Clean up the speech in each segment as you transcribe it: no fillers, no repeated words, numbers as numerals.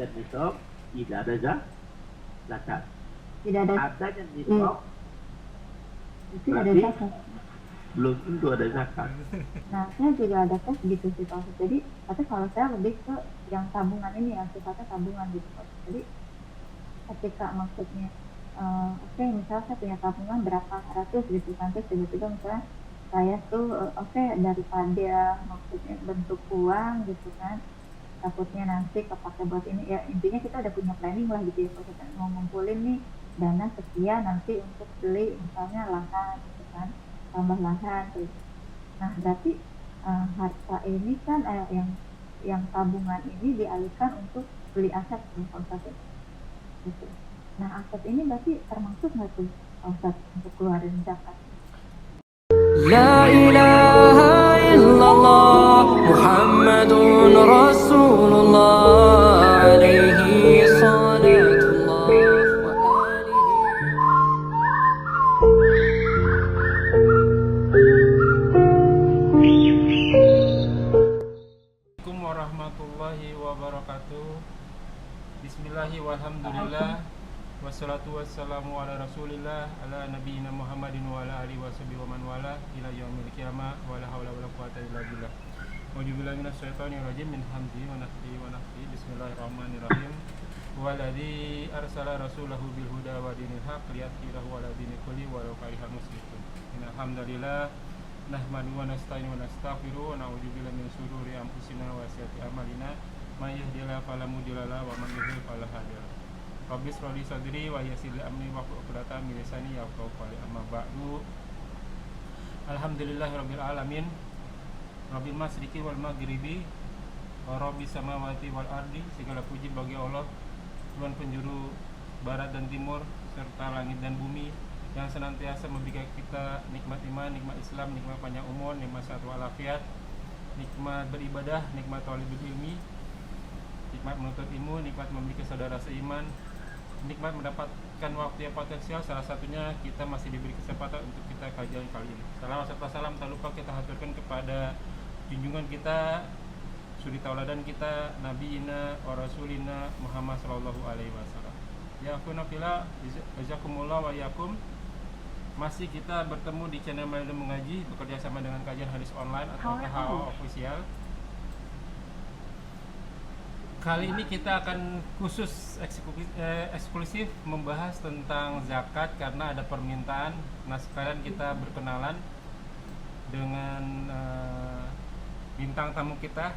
dan nisab tidak ada zakat. Tidak ada. Adanya nisab Itu ada berarti zakat. belum tentu ada zakat. Nah, saya juga ada tes gitu sih Pak. Jadi, tapi kalau saya lebih ke yang tabungan ini ya, sifatnya tabungan gitu Pak. Jadi, ketika maksudnya, oke, misalnya saya punya tabungan berapa ratus gitu kan, terus tiba-tiba misalnya saya tuh, oke, daripada maksudnya bentuk uang gitu kan, takutnya nanti kepake buat ini, ya intinya kita udah punya planning lah gitu ya, kalau kita mau ngumpulin nih dana sekian nanti untuk beli misalnya lahan gitu kan, tambah lahan gitu. Nah, berarti harta ini kan yang tabungan ini dialihkan untuk beli aset ya, Pak Ustadz, gitu. Nah, aset ini berarti termasuk nggak tuh Pak Ustadz untuk keluarin zakat? La ilaha illallah Muhammadun Rasulullah alaihi salatullah wa Assalamualaikum warahmatullahi wabarakatuh. Bismillahi walhamdulillah wassalatu wassalamu ala rasulillah ala nabiyina Muhammadin wa ala alihi washabihi wa man wala ila yaumil qiyamah wa la haula wa la quwwata illa billah. A'udzubillahi minasyaitonir rajim min hamzihi wa nafthihi wa nafthihi. Bismillahirrahmanirrahim. Walladzi arsala rasulahu bil huda wa dinil haqq liyudhhirahu ala dini kulli walau karihal musyrikun. Innal hamdalillah nahmaduhu wa nasta'inuhu wa nastaghfiruh wa na'udzubillahi min shururi anfusina wa sayyiati a'malina may yahdihillahu fala mudilla lahu wa man yudhlil fala hadiya lahu. Rabbi shrah li sadri wa yassir li amri wahlul 'uqdatam min lisani yafqahu qawli. Amma ba'du. Alhamdulillahirabbil alamin. Rabbil masyriqi wal maghribi wa rabbis samawati wal ardi. Segala puji bagi Allah, Tuhan penjuru barat dan timur serta langit dan bumi, yang senantiasa memberikan kita nikmat iman, nikmat Islam, nikmat panjang umur, nikmat sehat walafiat, nikmat beribadah, nikmat talibul ilmi, nikmat menuntut ilmu, nikmat memiliki saudara seiman, nikmat mendapatkan waktu yang potensial. Salah satunya kita masih diberi kesempatan untuk kita kajian kali ini. Salam serta salam tak lupa kita haturkan kepada junjungan kita, suri tauladan kita, Nabiina wa Rasulina Muhammad sallallahu alaihi wasallam. Ya akhuna fillah, jazakumullah wa yakum. Masih kita bertemu di channel Mailum Mengaji, bekerja sama dengan kajian hadis online atau KHO Official. Kali ini kita akan khusus eksklusif membahas tentang zakat karena ada permintaan. Nah, sekarang kita berkenalan dengan bintang tamu kita,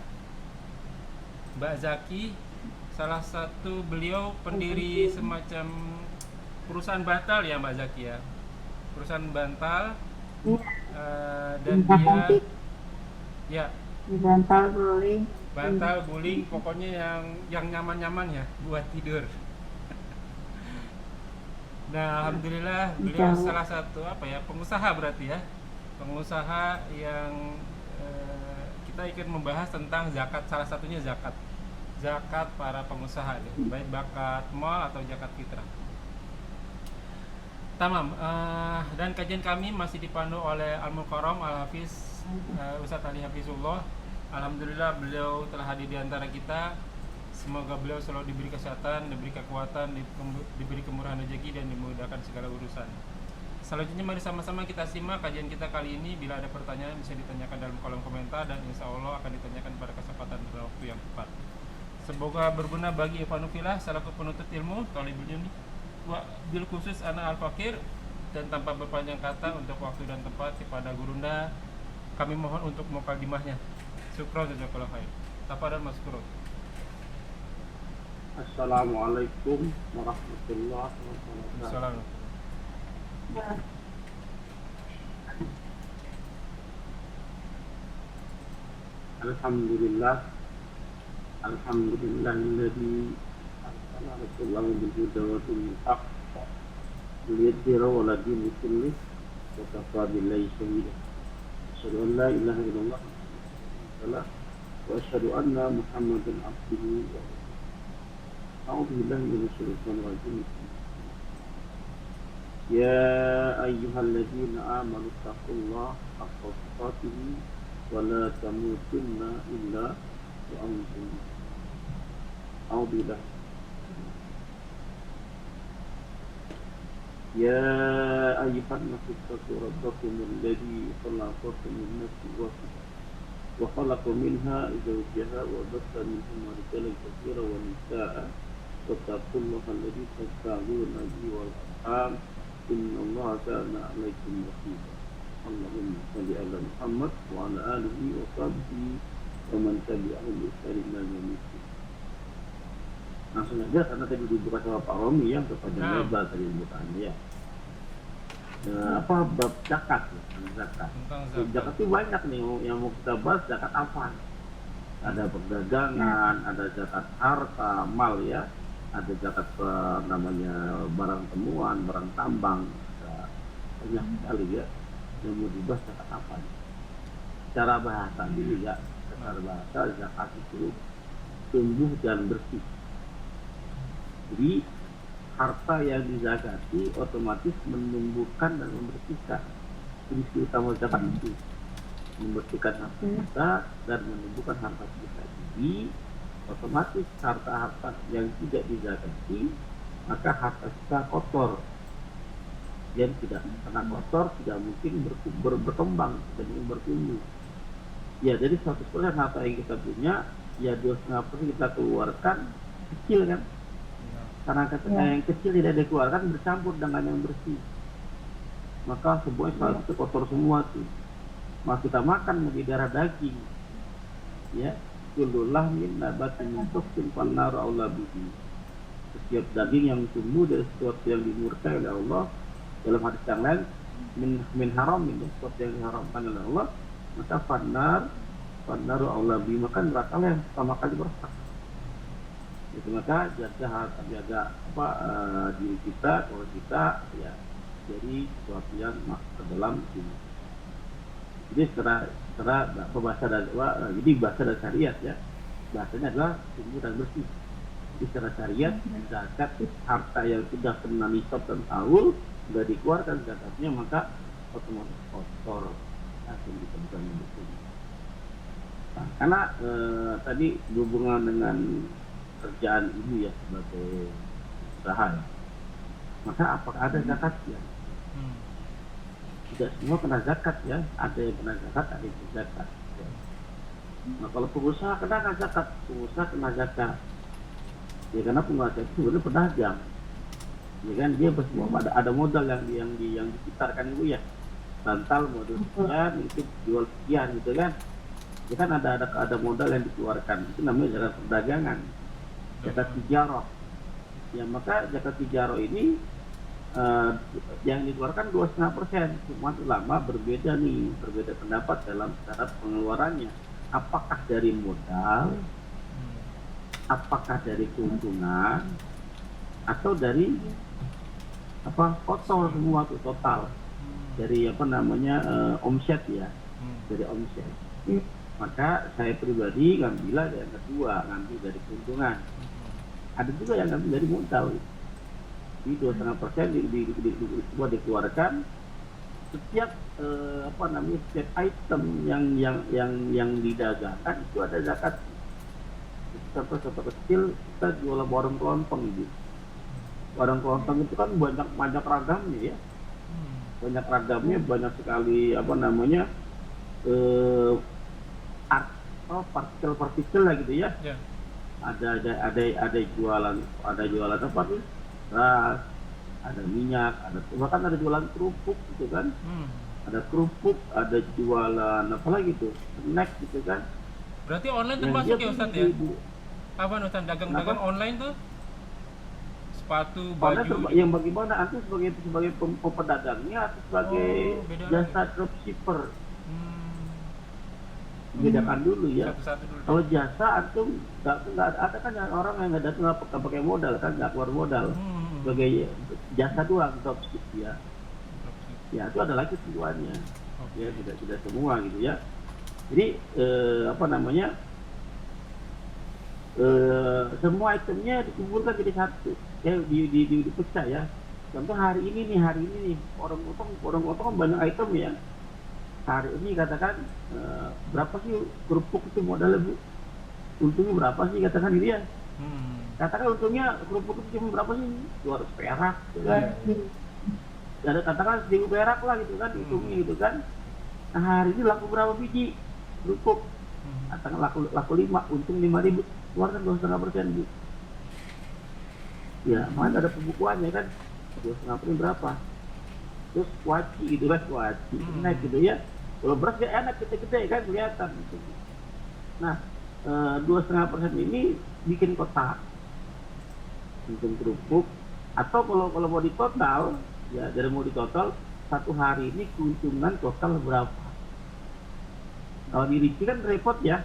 Mbak Zaki. Salah satu beliau pendiri semacam perusahaan bantal ya Mbak Zaki ya, perusahaan bantal, dan dia ya bantal guling, pokoknya yang nyaman-nyaman ya buat tidur. Nah, alhamdulillah beliau salah satu pengusaha berarti ya, pengusaha yang kita ikut membahas tentang zakat, salah satunya zakat para pengusaha, baik zakat mal atau zakat fitrah. Tamam, dan kajian kami masih dipandu oleh Al-Mukarram Al-Hafiz Ustadz Ali Hafizullah. Alhamdulillah beliau telah hadir di antara kita. Semoga beliau selalu diberi kesehatan, diberi kekuatan, diberi kemurahan rezeki dan dimudahkan segala urusan. Selanjutnya mari sama-sama kita simak kajian kita kali ini. Bila ada pertanyaan bisa ditanyakan dalam kolom komentar dan insya Allah akan ditanyakan pada kesempatan dan waktu yang tepat. Semoga berguna bagi ikhwanufillah selaku penuntut ilmu, talibul ilmi, bil khusus anak al-fakir, dan tanpa berpanjang kata untuk waktu dan tempat kepada gurunda kami mohon untuk mukadimahnya. Syukran jazakallahu khair. Tafadhal maskurun. Assalamualaikum warahmatullahi wabarakatuh. Assalamualaikum. Alhamdulillahilladzi arsala rasulahu bil huda wa dinil haqq liyudhhirahu 'ala dini kulli wa kafa billahi shahida. Asyhadu an la ilaha illallah wa asyhadu anna Muhammadan abduhu wa rasuluh. A'udzu billahi minasy syaithanir rajim. Ya ayyuhalladzina amanu taqullaha haqqa tuqatih wa la tamutunna illa wa antum. A'udzu billahi يا أيها الناس اتقوا ربكم الذي خلقكم من نفس واحدة وخلق منها زوجها وبث منهما رجالا كثيرا ونساء واتقوا الله الذي تساءلون به والأرحام إن الله كان عليكم رقيبا اللهم صل على محمد وعلى آله وصحبه ومن تبعهم بإحسان إلى يوم الدين. Langsung aja karena tadi dibuka sama Pak Romi yang kepada lebar tadi bukannya ya. Apa bab zakat ya, zakat. Zakat itu banyak nih yang mau kita bahas. Zakat apa? Ada perdagangan, ada zakat harta, mal ya, ada zakat namanya barang temuan, barang tambang, banyak sekali ya. Yang mau dibahas zakat apa? Cara bahasa dulu ya, cara bahasa zakat itu tumbuh dan bersih. Jadi harta yang dizakati otomatis menumbuhkan dan membersihkan. Fungsi utama zakat itu membersihkan harta kita dan menumbuhkan harta kita. Jadi otomatis harta-harta yang tidak dizakati maka harta kita kotor. Dan tidak karena kotor tidak mungkin berkembang dan bertumbuh. Ya jadi 100% harta yang kita punya ya 2,5% kita keluarkan kecil kan. Karena yang kecil tidak dikeluarkan bercampur dengan yang bersih, maka semuanya itu kotor semua tuh. Maka kita makan di darah daging, ya. Kullu lahmin nabatin min fannar aula bihi. Setiap daging yang tumbuh dari sesuatu yang dimurkai oleh Allah, dalam hadis yang lain min haram itu sesuatu yang diharamkan oleh Allah, maka fannar aula bihi, maka neraka yang pertama kali merusak. Itu maka jaga diri kita kalau kita ya jadi sesuatu yang masuk ke dalam sini. Jadi secara bahasa dan jadi bahasa dan syariat ya, bahasanya adalah tumbuh dan bersih. Jadi secara syariat zakat harta yang sudah kena nisab dan haul sudah dikeluarkan zakatnya maka otomatis kotor akan ditemukan bersih. Nah, karena tadi berhubungan dengan kerjaan ibu ya sebagai usaha ya. Maka apakah ada zakat ya? Tidak semua kena zakat ya. Ada yang kena zakat, ada yang kena zakat ya. Nah kalau pengusaha kena zakat, pengusaha kena zakat ya karena pengusaha itu sebenarnya pedagang ya kan, dia ada modal yang diputarkan ibu ya, bantal modal sekian itu jual sekian gitu kan ya kan, ada modal yang dikeluarkan, itu namanya zakat perdagangan, zakat tijarah ya. Maka zakat tijarah ini yang dikeluarkan 2,5%. Cuma ulama berbeda pendapat dalam syarat pengeluarannya, apakah dari modal, apakah dari keuntungan, atau dari kotor semua tuh total dari omset ya, dari omset. Maka saya pribadi ngambil yang kedua, ngambil dari keuntungan. Ada juga yang ngambil dari modal. Di 2,5% semua dikeluarkan. Setiap setiap item yang didagangkan itu ada zakat. Contoh kecil, kita jual warung kelontong gitu. Warung kelontong itu kan banyak ragamnya ya. Banyak ragamnya, banyak sekali partikel lah gitu ya. Yeah. Ada jualan apa tuh? Beras, ada minyak, bahkan ada jualan kerupuk gitu kan. Ada kerupuk, ada jualan apa lagi tuh? Snack gitu kan. Berarti online termasuk ya Ustaz ya? Apa Ustaz dagang online tuh? Sepatu, baju. Yang bagaimana antum sebagai pedagangnya atau sebagai jasa dropshipper? Bedakan dulu ya. Kalau jasa antum nggak ada kan orang yang nggak datang nggak pakai modal kan, nggak keluar modal. Sebagai jasa doang dropship ya. Ya itu ada lagi tujuannya. Ya tidak semua gitu ya. Jadi semua itemnya dikumpulkan jadi satu. Ya dipecah ya. Contoh hari ini nih orang potong banyak item ya. Hari ini katakan berapa sih kerupuk itu modalnya Bu? Untungnya berapa sih katakan ini ya? Katakan untungnya kerupuk itu cuma berapa sih? 200 perak gitu kan. Ya ada katakan 1.000 perak lah gitu kan, hitungnya gitu kan. Nah hari ini laku berapa biji kerupuk? Katakan laku 5, untung 5.000, keluarkan 2,5% Bu. Ya mana ada pembukuannya kan, 2,5% berapa? Terus kuaci gitu kan, kuaci naik gitu ya. Kalau beras ya enak gede-gede kan kelihatan gitu. Nah 2,5% ini bikin kotak untung kerupuk, atau kalau mau ditotal ya, dari mau ditotal satu hari ini keuntungan total berapa. Kalau dirinci kan repot ya.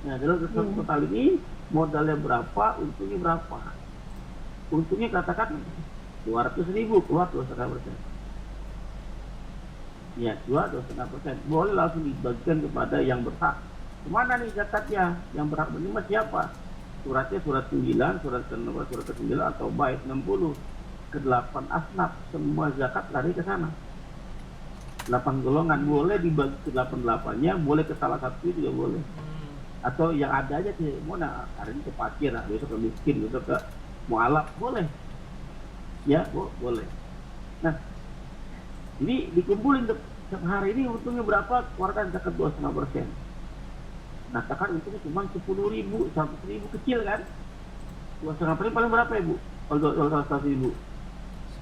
Nah dalam total ini modalnya berapa, untungnya berapa. Untungnya katakan 200.000, keluar 2,5%. Ya, 2,5%. Boleh langsung dibagikan kepada yang berhak. Kemana nih zakatnya? Yang berhak menerima siapa? Suratnya surat 9, surat ke-9, surat ke-9 atau bait 60. Ke-8 asnaf, semua zakat lari ke sana. 8 golongan, boleh dibagi ke 8-8-nya, boleh ke salah satu juga boleh. Atau yang ada aja sih, mau hari ini ke fakir, besok ke miskin, besok ke mualaf, boleh. Ya, boleh. Nah, ini dikumpulin hari ini untungnya berapa, keluarkan zakat 2,5%. Nah, katakan untungnya cuma 10.000, 100.000 kecil kan? 2,5% paling berapa ya Bu? Kalau 100.000?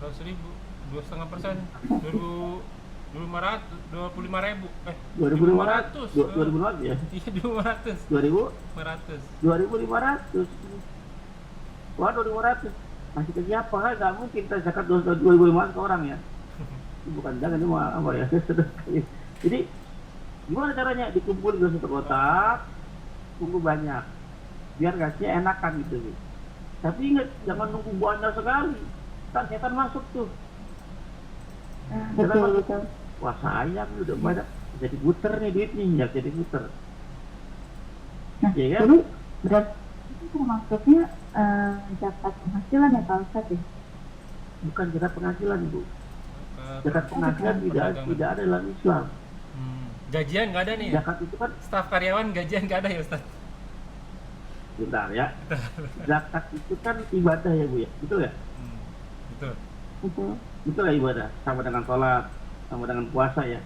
100.000, 2,5%, 25.000, 2.500 ya? Iya 200. 2.500. Wah 2.500 masih ke siapa kan? Gak mungkin kita zakat 2.500 ke orang ya. Ini bukan jangan, ini mau apa ya. Jadi gimana caranya? Dikumpulin ke satu kotak, tunggu banyak biar gasnya enakan gitu. Tapi ingat, jangan nunggu banyak sekali, kan setan masuk tuh. Betul. Wah sayang udah banyak, jadi puter nih duit nih, ya jadi puter. Nah, Ya kan? jadi berarti itu maksudnya zakat penghasilan ya Pak Ustadz ya? Bukan zakat penghasilan Bu. Zakat penghasilan tidak ada dalam Islam. Gajian nggak ada nih ya? Zakat itu kan, Staf karyawan gajian nggak ada ya Ustaz? bentar ya. Zakat itu kan ibadah ya Bu ya, betul ya? Betul. Betul. Betul ya, ibadah, sama dengan sholat, sama dengan puasa ya.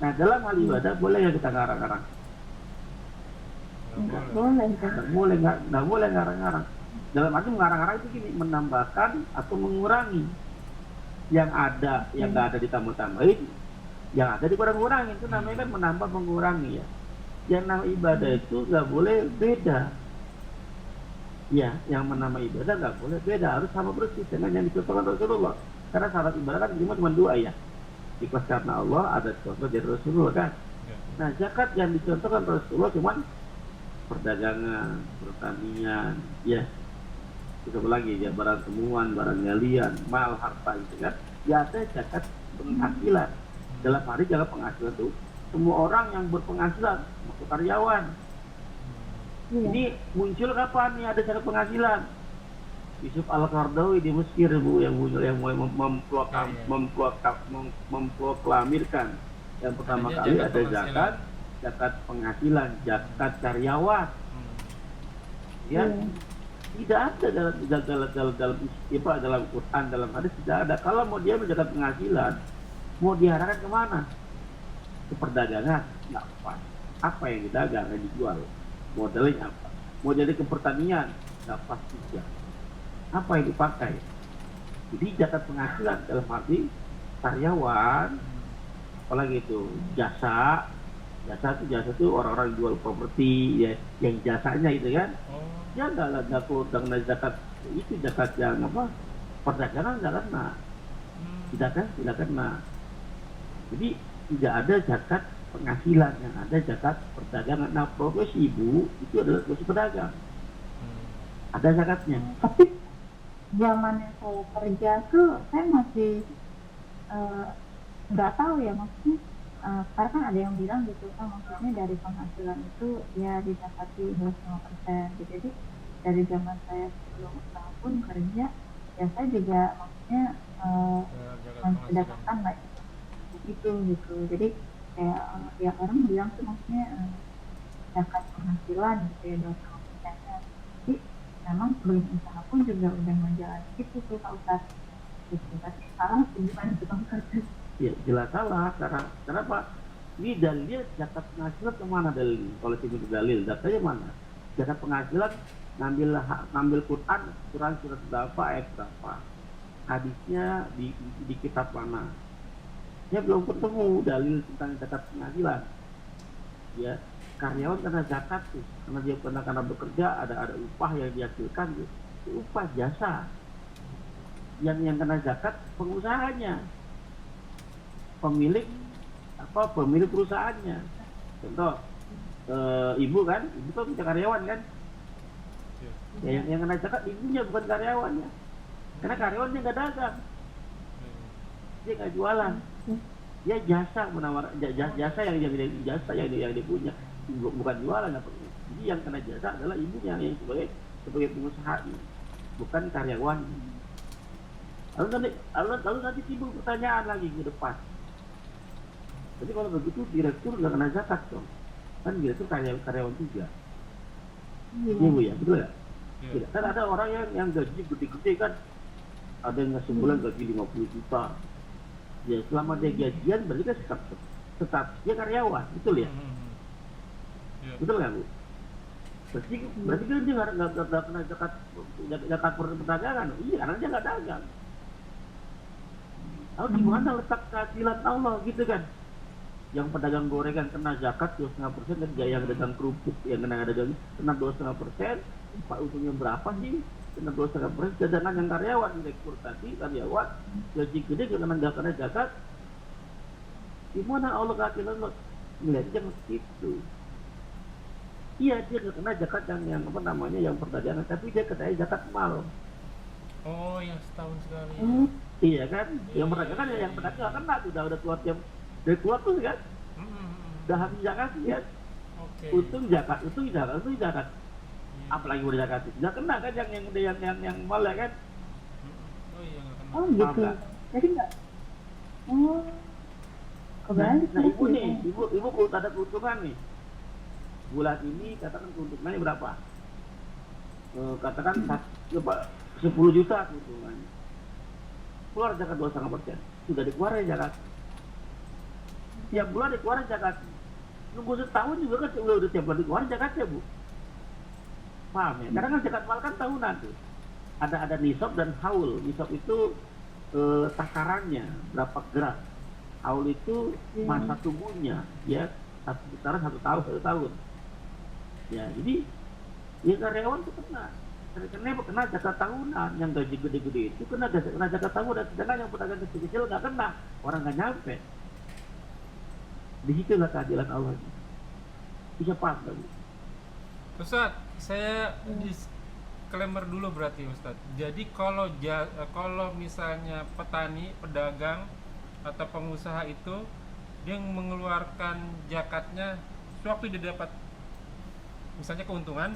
Nah dalam hal ibadah boleh ya kita ngarang-ngarang? Enggak boleh kan? Nggak boleh ngarang-ngarang. Dalam arti mengarang-ngarang itu gini, menambahkan atau mengurangi yang ada, yang nggak ada ditambah-tambahin, yang ada dikurang-kurangin, itu namanya kan menambah mengurangi ya. Yang nama ibadah itu nggak boleh beda. Ya, yang menambah ibadah nggak boleh beda, harus sama persis dengan yang dicontohkan Rasulullah. Karena syarat ibadah kan cuma 2 ya. Ikhlas karena Allah, ada contoh dari Rasulullah kan. Nah zakat yang dicontohkan Rasulullah cuma perdagangan, pertanian, ya. Itu lagi ya, barang temuan, barang galian, mal, harta itu kan. Ya ada zakat penghasilan. Dalam hari zakat penghasilan itu semua orang yang berpenghasilan, maksud karyawan. Ini muncul kapan nih ada zakat penghasilan? Yusuf Al-Qaradawi di Mesir Bu, yang mulai memproklamirkan yang pertama kali ada zakat penghasilan, zakat karyawan. Ya, tidak ada dalam Quran, dalam hadis tidak ada. Kalau mau dia menjaga penghasilan, mau diarahkan kemana? Ke perdagangan, nggak pas. Apa yang didagang, yang dijual, modalnya apa? Mau jadi ke pertanian, nggak pas juga. Apa yang dipakai? Jadi zakat penghasilan dalam arti karyawan, apalagi itu jasa itu orang-orang jual properti ya, yang jasanya itu kan. Ya nggak dengan zakat itu, zakat yang apa, perdagangan nggak kena, tidak kena. Jadi tidak ada zakat penghasilan, yang ada zakat perdagangan. Nah profesi ibu itu adalah profesi pedagang, ada zakatnya. Tapi zamannya saya kerja tuh saya masih nggak tahu ya, maksudnya karena kan ada yang bilang gitu kan, maksudnya dari penghasilan itu ya didapati 25%. Jadi dari zaman saya sebelum tahun kerja ya saya juga maksudnya mendapatkan lah itu gitu. Jadi kayak ya orang bilang tuh maksudnya zakat penghasilan gitu ya 25%. Jadi memang sebelum usaha pun juga udah menjalani itu tuh Pak Ustadz. gitu. Tapi salah gimana tuh Pak Ustaz? Ya jelas salah, karena kenapa? Ini dalilnya zakat penghasilan kemana dalil? Kalau itu dalil, datanya mana? Zakat penghasilan ngambil Quran, surat berapa, ayat berapa? Hadisnya di kitab mana? Ya belum ketemu dalil tentang zakat penghasilan. Ya karyawan karena zakat tuh, karena dia karena bekerja ada upah yang dihasilkan tuh. Itu upah jasa. Yang kena zakat pengusahanya, pemilik perusahaannya. Contoh ibu kan punya karyawan kan, ya, yang kena zakat ibunya bukan karyawannya, karena karyawannya nggak dagang, dia nggak jualan, dia jasa jasa yang dia punya, bukan jualan. Jadi yang kena jasa adalah ibunya yang sebagai pengusaha, bukan karyawan. Lalu nanti timbul pertanyaan lagi ke depan. Jadi kalau begitu direktur nggak kena zakat dong? Kan direktur karyawan juga. Iya Bu ya, betul ya? Tidak. Kan ada orang yang gaji gede-gede kan, ada yang sebulan gaji 50 juta. Ya selama dia gajian berarti kan tetap dia karyawan, betul ya? Betul nggak Bu? Berarti kan dia nggak kena zakat perdagangan. Iya, karena dia nggak dagang. Lalu di mana letak keadilan Allah gitu kan? Yang pedagang gorengan kena zakat 2,5%, dan yang dagang kerupuk yang kena 2,5%. Pak untungnya berapa sih? Kena 2,5%. Sedangkan yang karyawan direktur tadi karyawan gaji gede nggak kena zakat. Di mana Allah keadilan Allah? Melihatnya jangan segitu. Iya, dia nggak kena zakat yang yang perdagangan, tapi dia kena zakat mal. Oh, yang setahun sekali. Iya kan, yang perdagangan yang pedagang kena tuh udah keluar tuh kan, udah habis zakat ya. Untung zakat. Apalagi udah zakat, nggak kena kan yang mal ya kan. Oh iya, nggak kena. Oh gitu. Jadi nggak. Oh. Kebalik. Nah ibu nih, ibu kalau ada keuntungan nih, bulan ini katakan keuntungannya berapa? Katakan 10 juta keuntungannya. Keluar zakat 2,5%, sudah dikeluarin zakat. Tiap bulan dikeluarin zakat. Nunggu setahun juga kan udah tiap bulan dikeluarin zakatnya Bu. Paham ya? Karena kan zakat mal kan tahunan tuh. Ada nisab dan haul. Nisab itu takarannya berapa gram. Haul itu masa tubuhnya, ya sekitar 1 tahun. Ya jadi ya karyawan itu kena zakat tahunan. Yang gaji gede-gede itu kena zakat tahunan, sedangkan yang pedagang kecil-kecil nggak kena, orang nggak nyampe. Di situlah keadilan Allah. Bisa paham nggak Bu? Ustaz, saya disclaimer dulu berarti Ustaz. Jadi kalau misalnya petani, pedagang atau pengusaha itu dia mengeluarkan zakatnya sewaktu dia dapat misalnya keuntungan,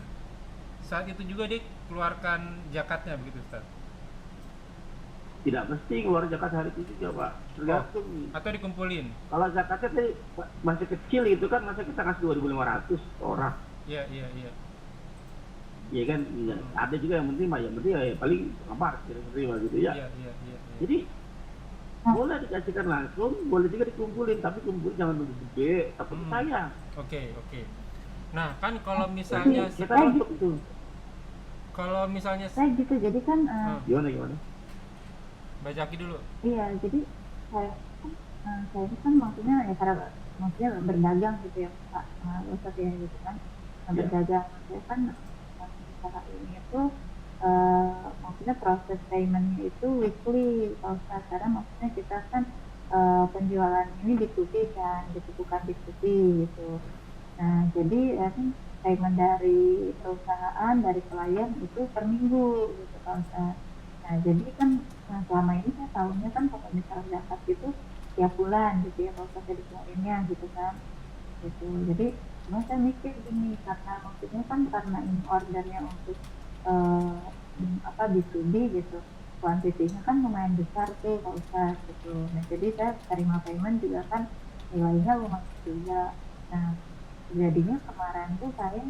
saat itu juga dia keluarkan zakatnya begitu Ustaz? Tidak mesti keluar zakat hari itu juga Pak, tergantung. Atau dikumpulin? Kalau zakatnya tadi masih kecil itu kan, masa kita kasih 2.500 orang. Iya. Iya kan, ada juga yang menerima, ya paling kabar menerima gitu ya. Iya. Jadi boleh dikasihkan langsung, boleh juga dikumpulin, tapi kumpulin jangan gede, tapi sayang. Oke. Nah kan kalau misalnya Kita masuk itu. Kalau misalnya Saya gitu, jadi kan Gimana? Iya, Bajaki dulu. jadi saya kan maksudnya ya karena maksudnya berdagang gitu ya Pak Ustaz ya gitu kan. Berdagang saya kan usaha ini itu maksudnya proses paymentnya itu weekly Pak Ustaz, karena maksudnya kita kan penjualan ini B2B kan, bukan B2C gitu. Nah jadi kan payment dari perusahaan, dari klien itu per minggu gitu Pak Ustaz. Nah jadi kan selama ini saya tahunya kan kalau misalnya zakat itu tiap bulan gitu ya kalau saya dikeluarinnya gitu kan gitu. Jadi cuma saya mikir gini, karena maksudnya kan karena ini ordernya untuk B2B gitu, kuantitinya kan lumayan besar tuh Pak Ustaz gitu. Nah jadi saya terima payment juga kan nilainya lumayan juga. Nah jadinya kemarin tuh saya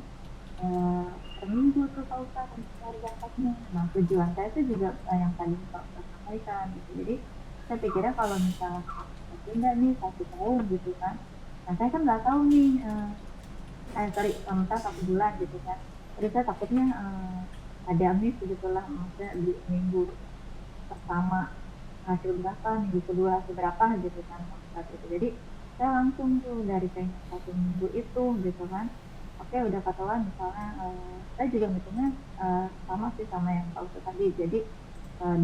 per minggu tuh Pak Ustadz untuk cari zakatnya. Nah tujuan saya itu juga yang tadi Pak Ustadz sampaikan gitu. Jadi saya pikirnya kalau misalnya enggak nih 1 tahun gitu kan. Nah saya kan nggak tahu nih, sorry, misal 1 bulan gitu kan. Jadi saya takutnya ada miss gitu lah, maksudnya di minggu pertama hasil berapa, minggu kedua hasil berapa gitu kan saat itu. Jadi saya langsung tuh dari kayaknya 1 minggu itu gitu kan. Oke udah katakan misalnya saya juga ngitungnya sama sih sama yang Pak Ustadz tadi. Jadi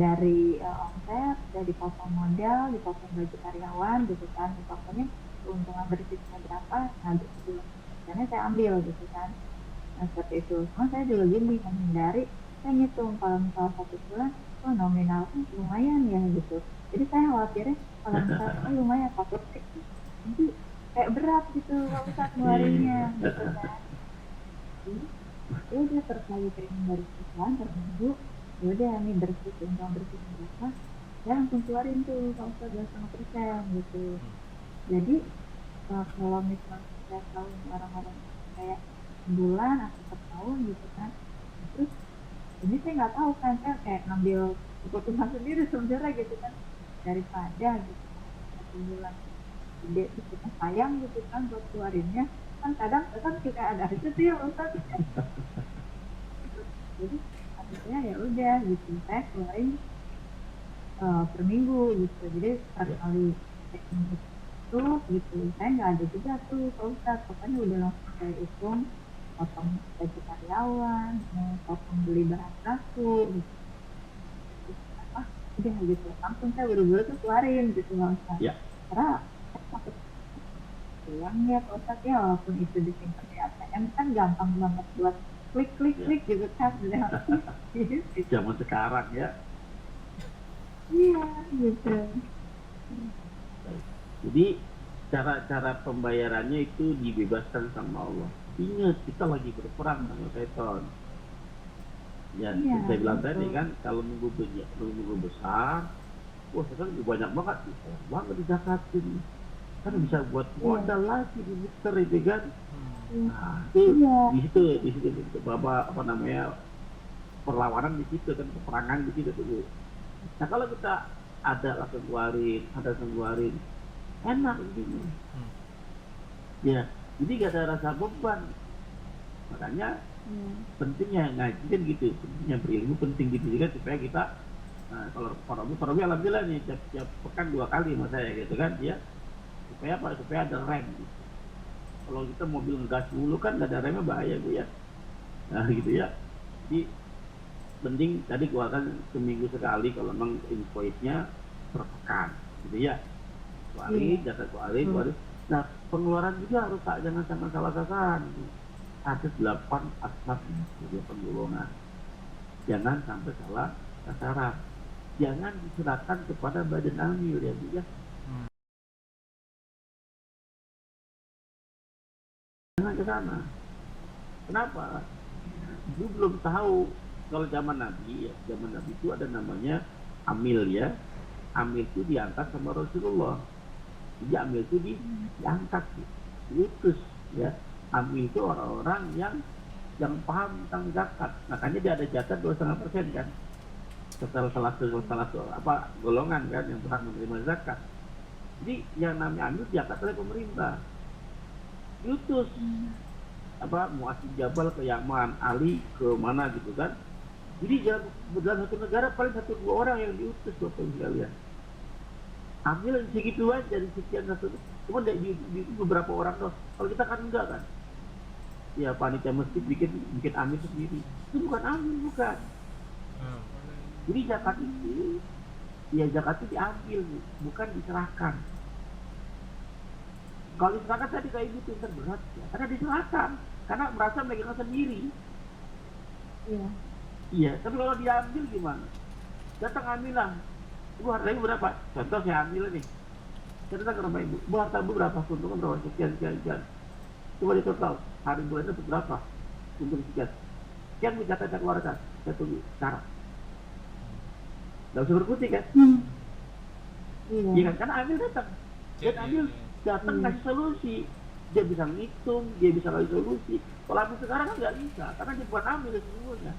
dari omset, dari dipotong modal, dipotong gaji karyawan gitu kan, dipotongnya keuntungan bersihnya berapa, nah itu karena saya ambil gitu kan. Nah, seperti itu. Cuma saya juga gini menghindari, saya ngitung kalau misalnya 1 bulan, oh nominal kan lumayan ya gitu. Jadi saya khawatirnya kalau misalnya oh, lumayan takut nanti kayak berat gitu Pak Ustadz ngeluarinnya gitu kan. Jadi ya udah terkali training dari perusahaan per minggu, ya udah nih bersih keuntungan bersih berapa, saya langsung keluarin tuh Pak Ustadz 25% gitu. Jadi kalau misalnya saya tahu orang-orang kayak bulan atau per tahun gitu kan, terus ini saya nggak tahu kan, saya kayak ngambil keputusan sendiri sebenarnya gitu kan, daripada gitu kan 1 bulan gede terus kita sayang gitu kan buat keluarinnya, kan kadang kita ada itu sih ya Ustaz. Jadi akhirnya ya udah gitu saya keluarin per minggu gitu. Jadi sekali itu gitu saya nggak ada juga tuh Pak Ustadz, pokoknya udah langsung saya hitung potong gaji karyawan, potong beli bahan baku gitu. Apa udah gitu langsung saya buru-buru tuh keluarin gitu Pak Ustadz. Ya. Karena saya takut uangnya Pak Ustadz ya, walaupun itu disimpan di ATM kan gampang banget buat klik gitu kan. Zaman sekarang ya. Iya gitu. Jadi cara pembayarannya itu dibebaskan sama Allah. Ingat kita lagi berperang sama setan. Ya, Iya, saya bilang betul. tadi kan kalau nunggu besar, wah sekarang banyak banget, banget dizakatin. Kan bisa buat modal lagi di muter itu kan. Nah, itu di situ Bapak apa namanya perlawanan di situ kan, peperangan di situ tuh. Nah kalau kita ada langsung keluarin, enak begini. Ya, jadi gak ada rasa beban. Makanya pentingnya ngaji kan gitu, pentingnya berilmu penting gitu juga supaya kita kalau Parawi alhamdulillah nih tiap pekan 2 kali sama saya gitu kan ya, supaya apa? Supaya ada rem gitu. Kalau kita mobil ngegas mulu kan gak ada remnya bahaya Bu ya. Nah gitu ya. Jadi penting tadi keluarkan seminggu sekali kalau memang invoice-nya per pekan gitu ya. Keluarin. Nah pengeluaran juga harus jangan salah sasaran. Ada 8 asbab, 8 golongan. Jangan sampai salah sasaran. Jangan diserahkan kepada badan amil ya Bu ya. Jangan ke sana. Kenapa? Dulu belum tahu kalau zaman Nabi itu ada namanya amil ya. Amil itu diangkat sama Rasulullah. Jadi amil itu diangkat, diutus ya. Amil itu orang-orang yang paham tentang zakat. Makanya dia ada jatah 2,5% kan. Salah satu apa golongan kan yang berhak menerima zakat. Jadi yang namanya amil diangkat oleh pemerintah. Diutus apa Mu'adz Jabal ke Yaman, Ali ke mana gitu kan. Jadi dalam satu negara paling 1-2 orang yang diutus Bapak Ibu sekalian. Ambil segitu aja dari sekian satu. Cuma di beberapa orang doang. Kalau kita kan enggak kan. Ya panitia masjid bikin amil sendiri. Itu bukan amil, bukan. Jadi zakat itu diambil, bukan diserahkan. Kalau diserahkan tadi kayak gitu berat ya. Karena diserahkan, karena merasa megang sendiri. Iya, tapi kalau diambil gimana? Datang ambilan, Ibu hartanya berapa? Contoh saya ambil nih. Saya datang ke rumah Ibu, Bu harta Ibu berapa? Keuntungan berapa? Sekian. Coba di total, hari bulan itu berapa? Untung sekian. Sekian bisa kita keluarkan. Saya tunggu sekarang. Gak usah berkutik kan? Iya kan? Karena ambil datang. Dan ambil datang kasih solusi. dia bisa ngitung, dia bisa kasih solusi. Kalau amil sekarang kan nggak bisa, karena dia bukan amil sesungguhnya.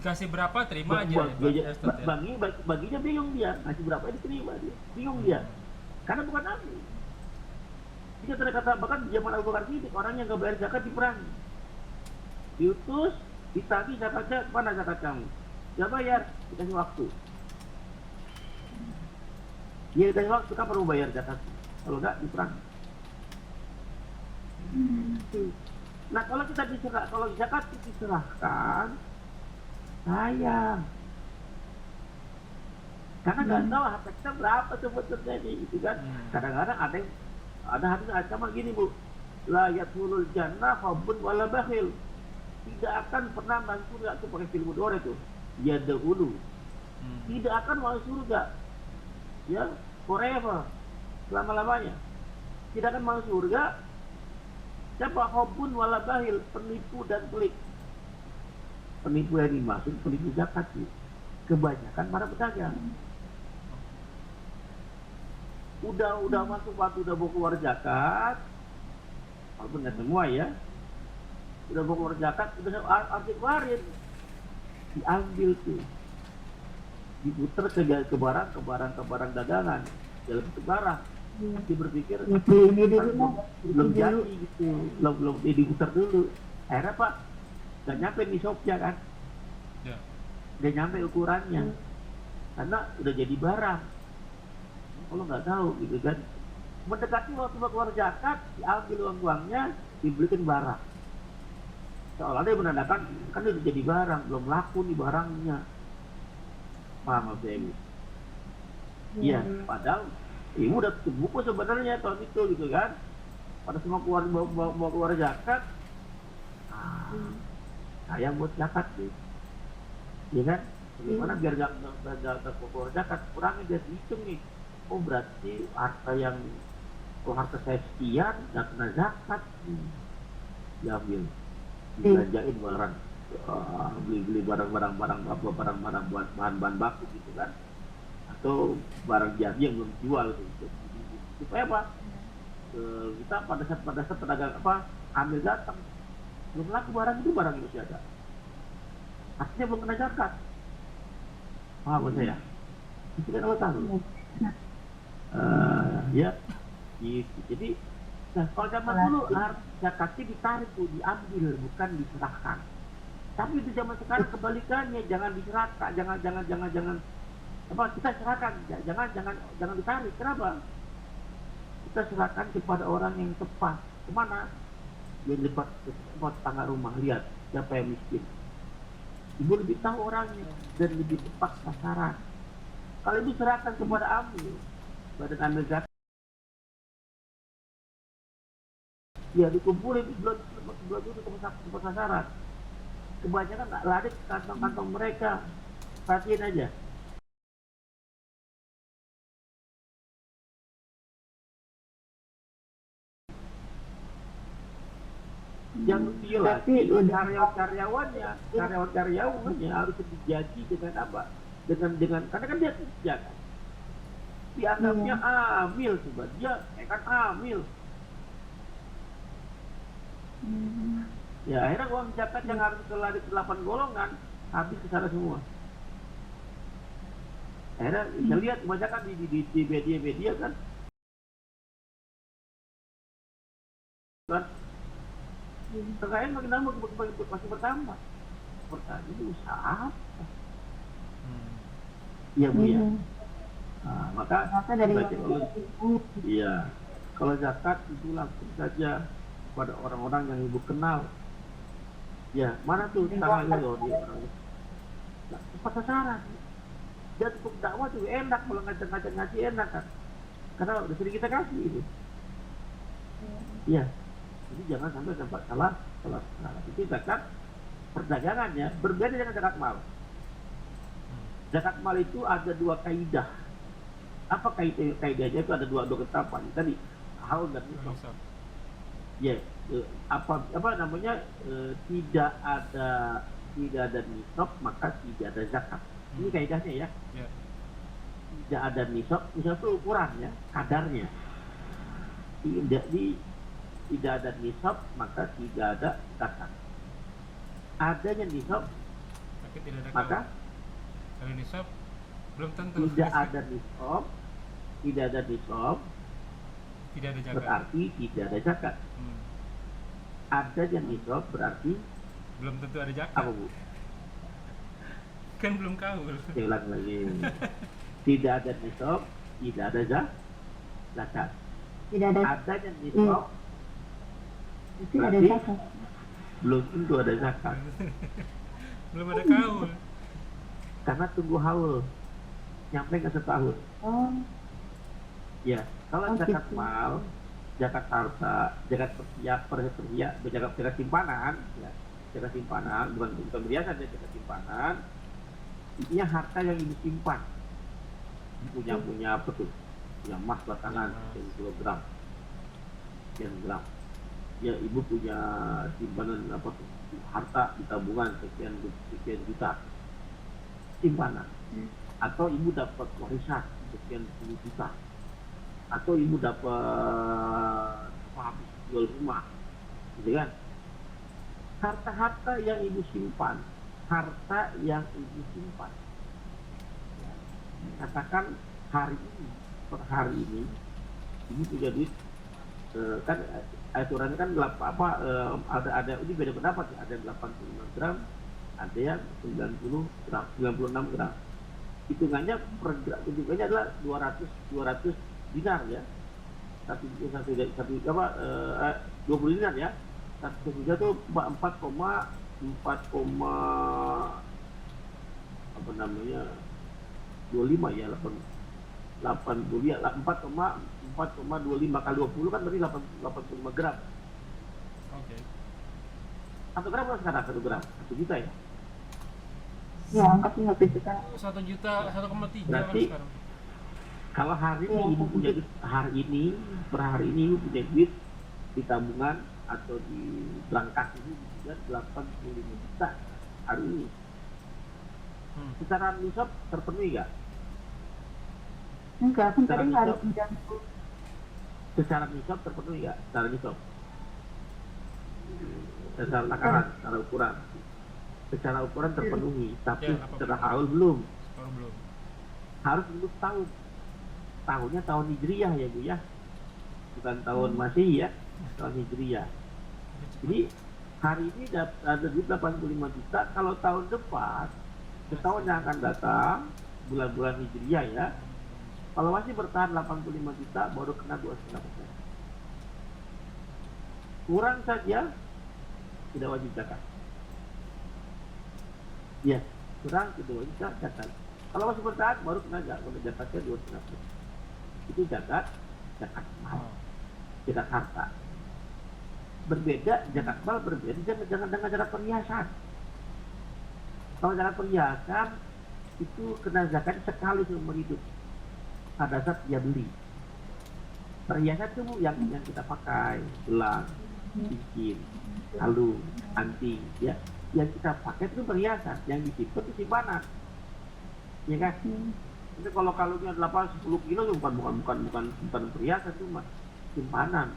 Kasih berapa terima aja ya, Pak Ustadz ya. Baginya bingung dia, ngasih berapa diterima dia, bingung dia, karena bukan amil. Jika terkata bahkan di zaman Abu Bakar Siddiq, orang yang nggak bayar zakat diperangi, diutus, ditagih zakatnya, mana zakat kamu? Nggak bayar, dikasih waktu. Dia dikasih waktu, kapan mau bayar zakat? Kalau nggak diperangi. Nah kalau kita diserah, kalau zakat diserahkan, sayang, karena nggak tahu harta kita berapa sebetulnya nih, gitu kan? Kadang-kadang ada hadis ancaman gini bu, la yadkhulul jannah habbun wala bakhil, tidak akan pernah masuk surga, itu pakai film dua itu, ya dahulu, tidak akan masuk surga, ya forever, selama-lamanya, tidak akan masuk surga. Siapa habbun wala bakhil, penipu dan pelit. Penipu yang dimaksud penipu zakat sih, kebanyakan para pedagang. Udah masuk waktu, udah mau keluar zakat, walaupun nggak semua ya, udah mau keluar zakat, udah harus dikeluarin, diambil tuh, diputer ke barang dagangan dalam bentuk barang. Dia berpikir belum jadi gitu, belum diputer dulu. Akhirnya Pak nggak nyampe di shopnya kan, nggak nyampe ukurannya, karena udah jadi barang. Kalau nggak tahu gitu kan, mendekati waktu keluar zakat, diambil uangnya, dibelikan barang, seolah dia menandakan kan udah jadi barang, belum laku nih barangnya. Paham apa ini? Iya, padahal ibu udah terbuka sebenarnya tahun itu gitu kan, pada semua mau keluar zakat, sayang buat zakat sih, ya kan? Bagaimana biar nggak keluar zakat, kurangi dia dihitung nih. Oh berarti harta saya sekian nggak kena zakat, diambil, dibelanjain barang, beli barang buat bahan baku gitu kan, atau barang jadi yang belum dijual gitu. Supaya apa? Kita pada saat pedagang ambil datang, belum laku barang itu masih ada, artinya belum kena zakat. Paham saya? Itu kan Allah tahu. Ya, gitu. Jadi, nah kalau zaman dulu zakatnya ditarik tuh, diambil, bukan diserahkan. Tapi itu zaman sekarang kebalikannya, jangan diserahkan, jangan kita serahkan, jangan ditarik. Kenapa? Kita serahkan kepada orang yang tepat. Kemana? Yang lepas tangga rumah, lihat siapa yang miskin. Ibu lebih tahu orangnya dan lebih tepat sasaran. Kalau itu serahkan kepada amil, badan amil zakat, ya dikumpulin bulan itu tempat sasaran. Kebanyakan lari ke kantong-kantong mereka. Perhatiin aja. Yang dia lagi karyawannya harus digaji dengan apa? Dengan karena kan dia kerja kan. Dianggapnya amil coba, dia kan amil. Ya akhirnya uang zakat yang harus kelari ke 8 golongan habis ke sana semua. Akhirnya saya lihat kebanyakan di media kan kekayaan makin lama masih bertambah. Pertanyaan ini usaha apa? Iya bu ya. Nah, maka dari iya, kalau zakat itu langsung saja pada orang-orang yang ibu kenal. Ya mana tuh tangannya loh dia orangnya. Nah, tepat sasaran. Dia cukup dakwah tuh enak, kalau ngajak ngaji enak kan. Karena udah sering kita kasih itu. Iya. Jadi jangan sampai tempat salah. Itu zakat perdagangannya berbeda dengan zakat mal. Zakat mal itu ada 2 kaidah. Apa kaidahnya? Itu ada dua ketetapan tadi, haul dan nisab. Ya, apa namanya? Tidak ada nisab maka tidak ada zakat. Ini kaidahnya ya. Tidak ada nisab itu ukurannya, kadarnya. tidak ada nisab maka tidak ada zakat. Adanya nisab Tapi tidak ada maka kawin. Kalau nisab belum tentu. tidak ada nisab, tidak ada nisab Tidak ada zakat. berarti tidak ada zakat. Hmm. Adanya nisab berarti Belum tentu ada zakat. apa Bu? Kan belum kawin. Saya ulang lagi. Tidak ada nisab, tidak ada zakat. Tidak ada Adanya nisab itu ada berarti zakat. belum tentu ada zakat. Belum ada kawin. Karena tunggu haul nyampe ke setahun. Oh, Ya, kalau Oh, zakat gitu. mal, zakat harta, zakat zakat simpanan, ya, zakat simpanan bukan biasa ya, zakat simpanan. Intinya harta yang ibu simpan, punya apa tuh? Punya emas batangan sekian kilogram, sekian gram. Ya, ibu punya simpanan apa tuh? Harta di tabungan sekian juta simpanan. Atau ibu dapat warisan sekian 10 juta. Atau ibu dapat habis jual rumah, gitu kan? Harta-harta yang ibu simpan, harta yang ibu simpan. Ya. Katakan hari ini, per hari ini, ibu punya duit, kan aturannya kan ada ini beda pendapat ya, ada 85 gram, ada yang 90 gram, 96 gram. Hitungannya per gram, hitungannya adalah 200 dinar ya, 20 dinar ya, 1 juta tuh 4, apa namanya 25 ya, 80 ya, 4,25 kali 20 kan berarti 85 gram. Oke. 1 gram kan sekarang 1 gram 1 juta ya. ya angkat 50 juta. 1 juta 1,3 kan Berarti sekarang. kalau hari ini Iya, ibu satu punya juta. duit, per hari ini ibu punya duit di tabungan atau di berangkas ini sudah 85 juta hari ini. Secara nisab terpenuhi nggak? Enggak, kan Secara tadi nisab? harus 90. Secara nisab terpenuhi nggak? Secara nisab? Secara takaran, secara ukuran. Secara ukuran terpenuhi, tapi Ya, apa secara betul? haul belum. Baru belum. Harus menurut tahun. Tahunnya tahun Hijriyah ya Bu ya. Bukan tahun Masehi ya, tahun Hijriyah. Jadi hari ini ada duit 85 juta, kalau tahun depan, setahun yang akan datang, bulan-bulan Hijriyah ya, kalau masih bertahan 85 juta, baru kena 2,5%. Kurang saja, tidak wajib zakat. Ya, kurang tidak wajib zakat. Kalau masih bertahan, baru kena zakatnya 2,5%. Itu zakat mal, zakat harta. Berbeda, zakat mal berbeda dengan zakat perhiasan. Kalau zakat perhiasan itu kena zakat sekali seumur hidup pada saat dia beli. Perhiasan itu Bu, yang kita pakai, gelang, cincin, kalung, anting, ya. Yang kita pakai itu perhiasan, yang disimpan itu simpanan, ya kan? Itu kalau kalungnya 10 kilo itu bukan perhiasan, cuma simpanan.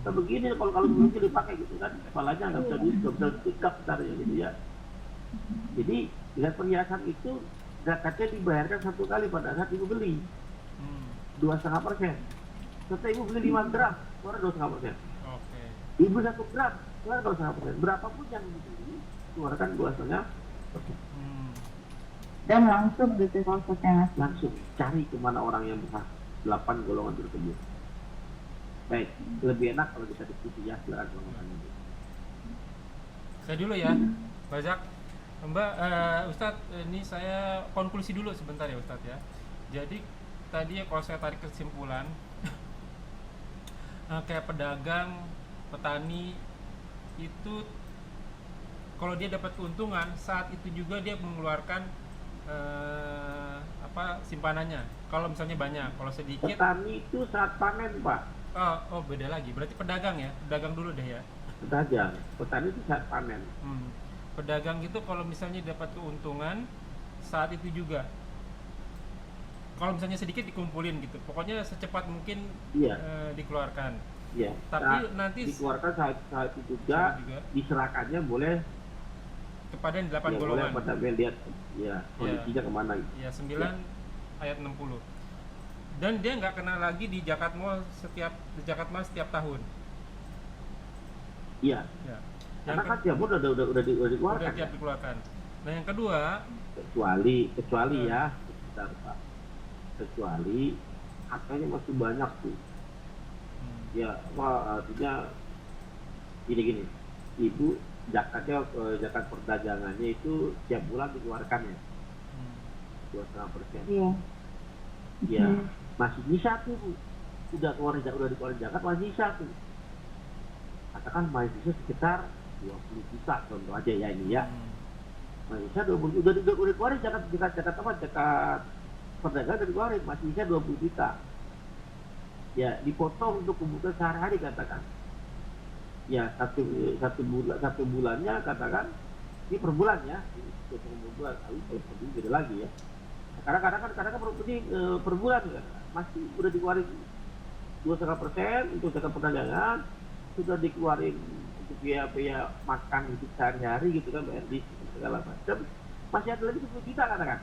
Nah, begini kalau kalung kilo dipakai gitu kan, kepalanya nggak bisa tikap caranya gitu ya. Jadi dengan perhiasan itu zakatnya dibayarkan 1 kali pada saat ibu beli 2,5%. Setelah ibu beli 5 gram, keluar 2,5%. Oke. Ibu 1 gram, keluar 2,5%. Berapapun yang dibeli, keluarkan 2,5%. Dan langsung gitu kalau saya ngasih. Langsung cari kemana orang yang besar 8 golongan tersebut. Baik, lebih enak kalau kita diskusi ya, silakan ngomongin. Saya dulu ya, Bazak. Mbak, Ustadz, ini saya konklusi dulu sebentar ya Ustadz ya. Jadi tadi ya kalau saya tarik kesimpulan, kayak pedagang, petani itu kalau dia dapat keuntungan saat itu juga dia mengeluarkan simpanannya. Kalau misalnya banyak, kalau sedikit. Petani itu saat panen Pak. Oh beda lagi. Berarti pedagang ya, pedagang dulu deh ya. Pedagang, petani itu saat panen. Pedagang itu kalau misalnya dapat keuntungan saat itu juga. Kalau misalnya sedikit dikumpulin gitu. Pokoknya secepat mungkin Iya. dikeluarkan. Ya, Tapi nanti dikeluarkan saat itu saat juga, juga diserahkannya boleh kepada yang 8 ya boleh golongan. pada melihat ya kondisinya kemana gitu. Ya 9 ayat 60. Dan dia nggak kena lagi di zakat mal setiap tahun. Iya. Ya. Karena kan tiap bulan udah dikeluarkan. Udah tiap dikeluarkan. Nah yang kedua, Kecuali ya, sebentar Pak. Kecuali hartanya masih banyak tuh. Ya, artinya gini. Ibu zakat perdagangannya itu tiap bulan dikeluarkan ya, 2,5%. Iya. Ya, masih sisa tuh Bu. Udah dikeluarin zakat masih sisa tuh. Katakan masih sisa sekitar 20 juta contoh aja ya ini ya. Masih sisa 20 juta, udah dikeluarin zakat perdagangan udah dikeluarin, masih sisa 20 juta. Ya, dipotong untuk kebutuhan sehari-hari katakan. Ya, satu bulannya katakan ini per bulan ya, per bulan, kalau per bulan beda lagi ya. Kadang-kadang per bulan kan, masih udah dikeluarin 2,5% untuk zakat perdagangan, sudah dikeluarin untuk biaya makan hidup sehari-hari gitu kan, bayar listrik segala macam, masih ada lagi 10 juta katakan.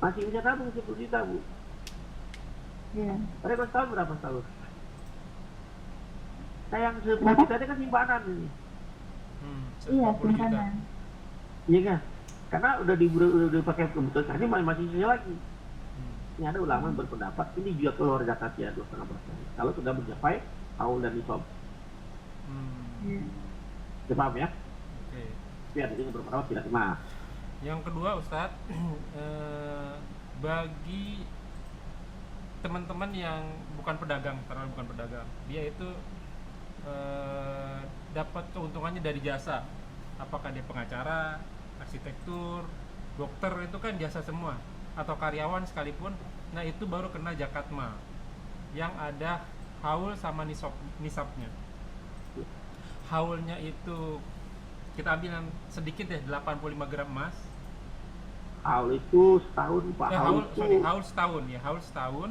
Masih bisa tabung 10 juta Bu. Iya. Mereka setahun berapa setahun? Sayang 10 juta itu kan simpanan ini. Iya, 140 juta. simpanan. Iya kan? Karena udah dipakai kebutuhan sehari masih sisa lagi. Ini ada ulama yang berpendapat ini juga keluar zakatnya 2,5%. Kalau sudah mencapai haul dan nisab. Iya. Bisa paham ya? Oke. Tapi ada yang berpendapat tidak kena. Yang kedua Ustadz, bagi teman-teman yang bukan pedagang, dia itu dapat keuntungannya dari jasa. Apakah dia pengacara, arsitektur, dokter, itu kan jasa semua, atau karyawan sekalipun. Nah itu baru kena zakat mal yang ada haul sama nisabnya. Haulnya itu kita ambil yang sedikit ya, 85 gram emas. Haul itu setahun Pak. Haul setahun ya, haul setahun.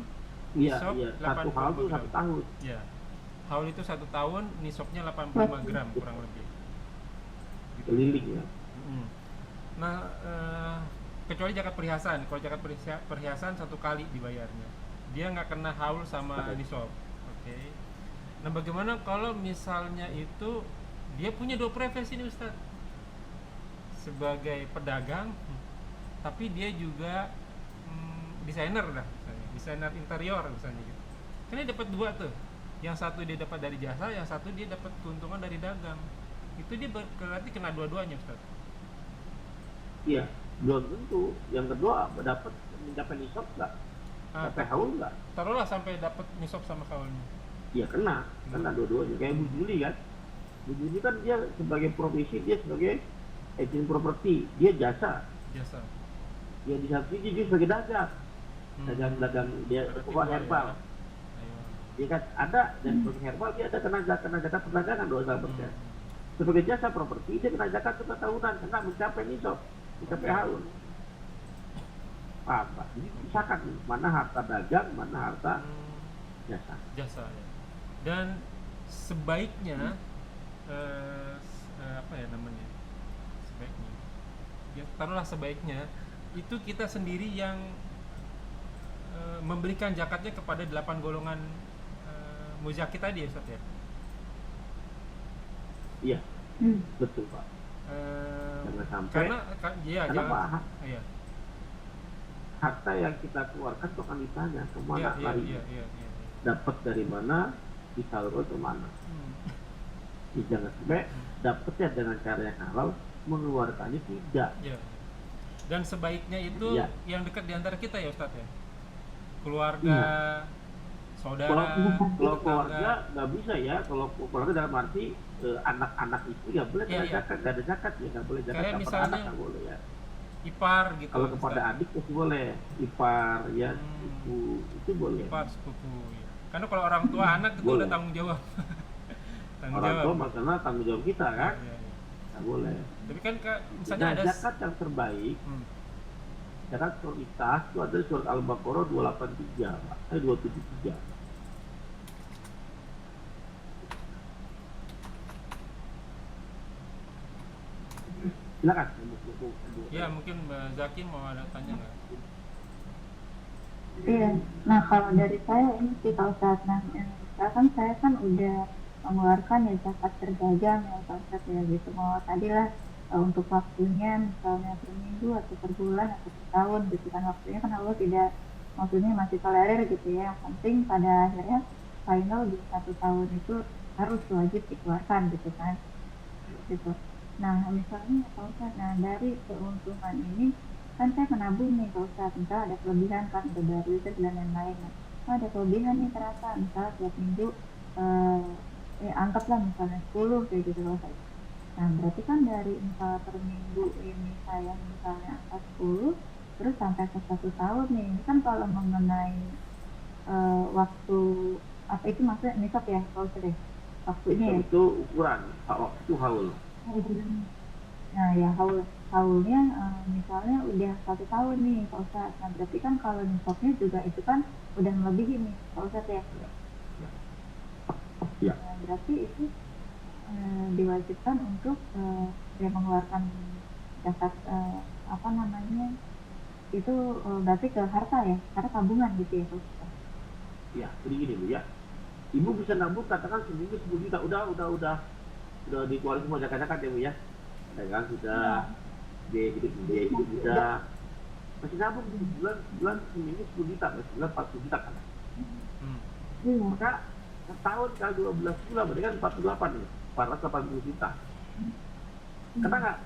Iya, Nisab iya. Satu haul itu 1 tahun. Ya, haul itu 1 tahun, nisabnya 85 gram kurang lebih. Keliling ya. Nah, kecuali zakat perhiasan. Kalau zakat perhiasan 1 kali dibayarnya, dia nggak kena haul sama nisab. Oke. Nah, bagaimana kalau misalnya itu dia punya 2 profesi nih Ustadz, sebagai pedagang, tapi dia juga desainer lah, misalnya desainer interior misalnya gitu. Kan dia dapat 2 tuh. Yang satu dia dapat dari jasa, yang satu dia dapat keuntungan dari dagang. Itu dia berarti kena dua-duanya Ustaz. Iya, belum tentu. Yang kedua dapat mencapai nisab nggak? Sampai haul nggak? Taruhlah sampai dapat nisab sama haulnya. Iya kena dua-duanya. Kayak Bu Juli kan. Bu Juli kan dia sebagai profesi, dia sebagai agent properti, dia jasa. Dia di satu sisi dia sebagai dagang. Dagang dia pokoknya herbal. Dia kan ada dan sebagai herbal dia ada kena zakat perdagangan 2,5%. Sebagai jasa properti dia kena zakat tahunan karena mencapai nisab, mencapai haul. Apa? Jadi pisahkan mana harta dagang, mana harta jasa ya. Dan sebaiknya apa ya namanya, sebaiknya ya, taruhlah sebaiknya itu kita sendiri yang memberikan zakatnya kepada 8 golongan muzaki tadi ya Ustaz ya. Iya, betul Pak. Jangan sampai karena Pak, harta yang kita keluarkan itu akan ditanya kemana larinya. Dapat dari mana, disalurkan kemana. Jangan sampai dapatnya dengan cara yang halal, mengeluarkannya tidak. Dan sebaiknya itu yang dekat di antara kita ya Ustadz ya, keluarga, saudara. Kalau keluarga nggak bisa ya. Kalau keluarga dalam arti anak-anak itu nggak boleh zakat, nggak ada zakat ya, nggak boleh zakat. Kayak misalnya anak nggak boleh ya. Ipar gitu. Kalau kepada adik masih boleh, ipar ya, itu boleh. Ipar sepupu ya. Karena kalau orang tua anak itu udah tanggung jawab. Orang tua masalah tanggung jawab kita kan, nggak boleh. Tapi kan misalnya ada zakat yang terbaik. Zakat prioritas itu ada surat Al-Baqarah 283, Pak. 273. Silakan. Ya, mungkin Mbak Zaki mau ada tanya nggak? Iya, nah kalau dari saya ini sih kalau saat misalkan saya kan udah mengeluarkan ya zakat berdagang ya kalau saat ya gitu mau tadi lah untuk waktunya misalnya per minggu atau per bulan atau per tahun gitu kan waktunya kan Allah tidak maksudnya masih tolerir gitu ya yang penting pada akhirnya final di 1 tahun itu harus wajib dikeluarkan gitu kan gitu. Nah, misalnya kalau nah dari keuntungan ini kan saya menabung nih kalau saat misalnya ada kelebihan kan ada dari itu dan lain-lain. Nah, ada kelebihan nih ternyata misalnya tiap minggu anggaplah misalnya 10 kayak gitu kalau saya. Nah, berarti kan dari misalnya per minggu ini saya misalnya angka 10 terus sampai ke 1 tahun nih. Ini kan kalau mengenai waktu apa itu maksudnya nisab ya kalau saya waktunya ya. Itu ukuran, waktu haul. Nah ya haulnya misalnya udah 1 tahun nih Pak Ustadz. Nah berarti kan kalau nisabnya juga itu kan udah melebihi nih Pak Ustadz ya. Ya. Nah, berarti itu diwajibkan untuk ya mengeluarkan zakat apa namanya itu berarti ke harta ya, karena tabungan gitu ya Pak Ustadz. Ya, jadi gini Bu ya. Ibu bisa nabung katakan seminggu 10 juta, udah dikeluarin semua zakat-zakat ya Bu ya. Kan sudah biaya hidup sudah masih nabung bulan seminggu 10 juta, bulan 40 juta kan. Maka setahun kali 12 bulan berarti kan 48 nih, 480 juta. Kena nggak?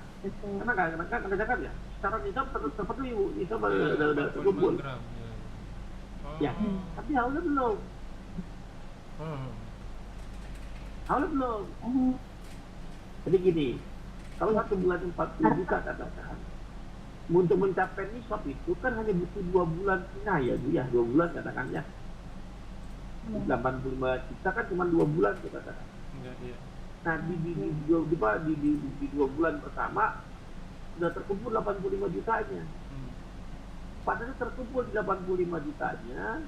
Kena zakat ya? Secara nisab terpenuhi Bu, nisab udah terkumpul. Ya, tapi haulnya belum. Haulnya belum. Jadi gini, kalau 1 bulan 40 juta katakan, untuk mencapai nisab itu kan hanya butuh 2 bulan setengah ya Bu ya, 2 bulan katakan ya. 85 juta kan cuma 2 bulan tuh katakan. Nah di 2 bulan pertama sudah terkumpul 85 jutanya. Padahal terkumpul 85 jutanya,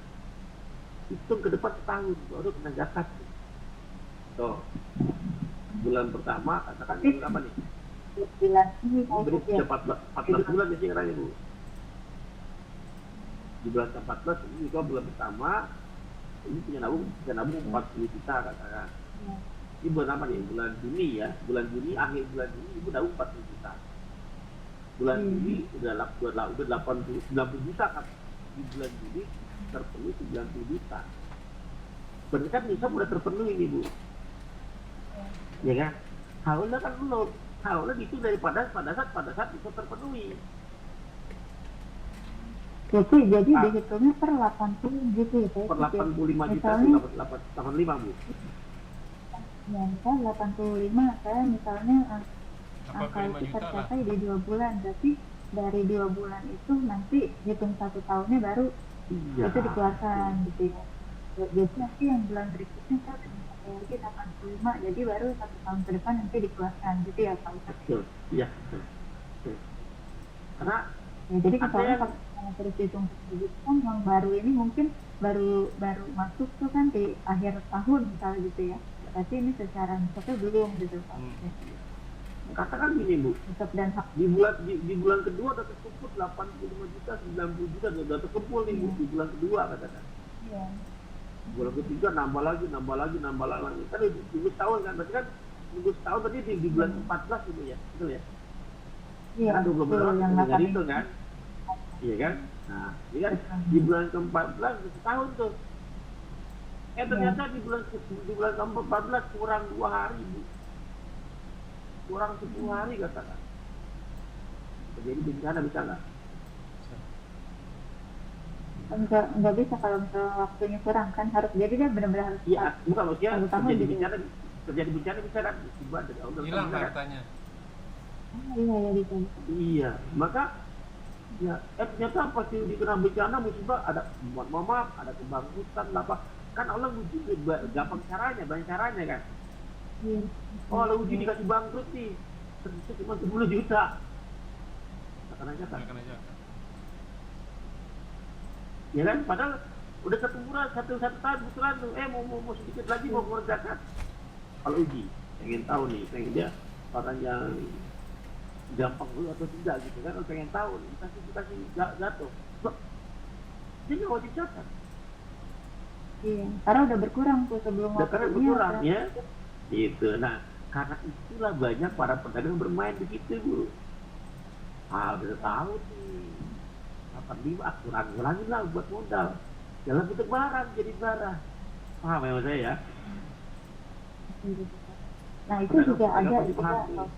hitung ke depan setahun baru kena zakat. Tuh, bulan pertama katakan berapa nih? Bulan ini Beri 14 bulan ya sih katanya Bu. Di bulan 14 ini juga bulan pertama ini punya nabung 40 juta katakan. Ini bulan apa nih? Bulan Juni ya. Bulan Juni, akhir bulan Juni ibu nabung 40 juta. Bulan Juli udah 90 juta kan. Di bulan Juli terpenuhi 90 juta. Berarti kan nisab udah terpenuhi nih Bu. Ya kan? Haulnya kan belum. Haulnya itu daripada pada saat itu terpenuhi. Jadi dihitungnya per 80 gitu ya Pak. Per 85 juta itu dapat 85 Bu. Ya, misalnya 85 saya misalnya angka itu tercapai di 2 bulan, berarti dari 2 bulan itu nanti hitung 1 tahunnya baru itu dikeluarkan gitu ya. Jadi nanti yang bulan berikutnya saya mencapai lagi 85, jadi baru 1 tahun ke depan nanti dikeluarkan gitu ya Pak Ustadz. Betul, iya. Karena ya, jadi misalnya kalau terus hitung begitu kan yang baru ini mungkin baru masuk tuh kan di akhir tahun misalnya gitu ya. Berarti ini secara nisabnya belum gitu Pak. Katakan gini Bu, Nisab dan hak di bulan kedua udah terkumpul 85 juta, 90 juta udah terkumpul nih Bu, di bulan kedua katakan. Iya. Bulan ketiga nambah lagi. Kan tunggu setahun kan, berarti kan tunggu setahun berarti di bulan 14 gitu ya, betul ya? Iya. Kan 20 bulan dengan itu kan? Iya kan? Nah, ini kan di bulan ke-14 setahun tuh. Ternyata di bulan ke-14 kurang 2 hari Bu. Kurang 10 hari katakan. Terjadi bencana bisa nggak? Enggak bisa kalau misalnya waktunya kurang kan harus jadi dia benar-benar harus iya bukan maksudnya terjadi bencana bisa kan tiba dari Allah hilang hartanya. Iya bisa. Iya maka ya ternyata pas dikena bencana musibah ada maaf ada kebangkrutan apa kan Allah uji gampang caranya banyak caranya kan. Oh Allah uji dikasih bangkrut nih ternyata cuma 10 juta kena zakat. Ya kan, padahal udah satu tahun betulan tuh, mau sedikit lagi mau keluar zakat. Kalau uji, pengen tahu nih, pengen dia orang yang gampang dulu atau tidak gitu kan, orang pengen tahu nih, kasih jatuh. Loh, dia nggak wajib zakat. Iya, karena udah berkurang tuh sebelum Udah karena waktunya. berkurang ya, gitu. Nah, karena itulah banyak para pedagang bermain di situ bu. Udah tahu nih, 85 kurangin lah buat modal. Dalam bentuk barang, jadi barang. Paham ya saya ya? Nah itu Pedagang- juga pedagang ada pasti juga. paham tuh.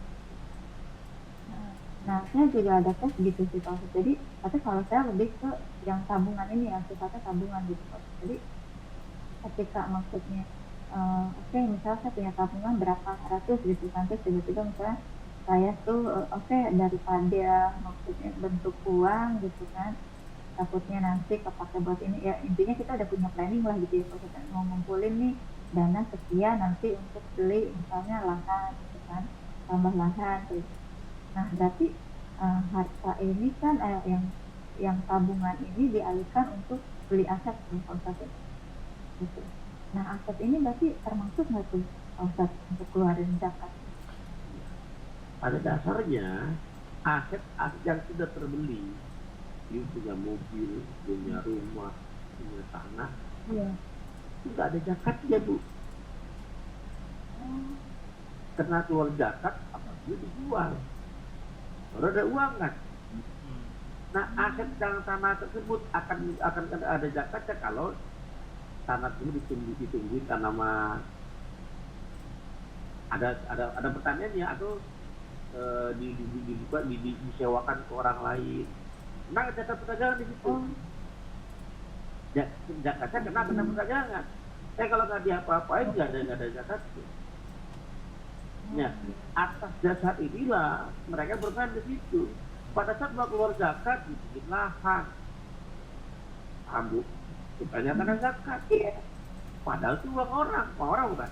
Nah saya juga ada tes gitu sih Pak. Jadi tapi kalau saya lebih ke yang tabungan ini ya, sifatnya tabungan gitu Pak. Jadi ketika maksudnya oke, misalnya saya punya tabungan berapa ratus gitu kan, terus tiba-tiba misalnya saya tuh oke, daripada maksudnya bentuk uang gitu kan, takutnya nanti kepake buat ini ya, intinya kita udah punya planning lah gitu ya, kalau kita mau ngumpulin nih dana sekian nanti untuk beli misalnya lahan gitu kan, tambah lahan gitu. Nah berarti harta ini kan yang tabungan ini dialihkan untuk beli aset nih Pak Ustadz, gitu. Nah aset ini berarti termasuk nggak tuh Pak Ustadz untuk keluarin zakat? Pada dasarnya aset yang sudah terbeli, dia punya mobil, punya rumah, punya tanah, Iya. itu nggak ada zakatnya bu. Karena keluar zakat apabila dijual, baru ada uang kan. Nah aset dan tanah tersebut akan ada zakatnya kalau tanah itu ditungguin tanaman, ada pertaniannya atau disewakan ke orang lain. Nah zakat perdagangan di situ. Zakatnya kena perdagangan. Kalau nggak diapa-apain nggak ada zakat. Ya, atas dasar inilah mereka bermain di situ. Pada saat mau keluar zakat dibikin lahan, supaya kena zakat. Padahal itu uang orang bukan.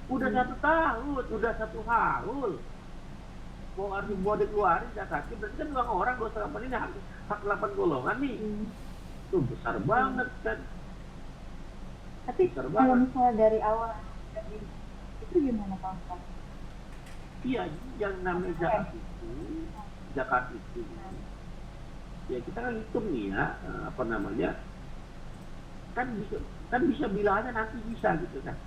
Udah 1 tahun, udah 1 haul. Mau dikeluarin zakatnya, berarti kan uang orang, gak usah apa ini hak 8 golongan nih. Itu besar banget kan. Tapi Besar kalau banget. misalnya dari awal itu gimana Pak Ustadz? Iya, yang namanya zakat itu. Ya kita kan hitung nih ya, apa namanya? Kan bisa bilangnya nanti bisa gitu kan.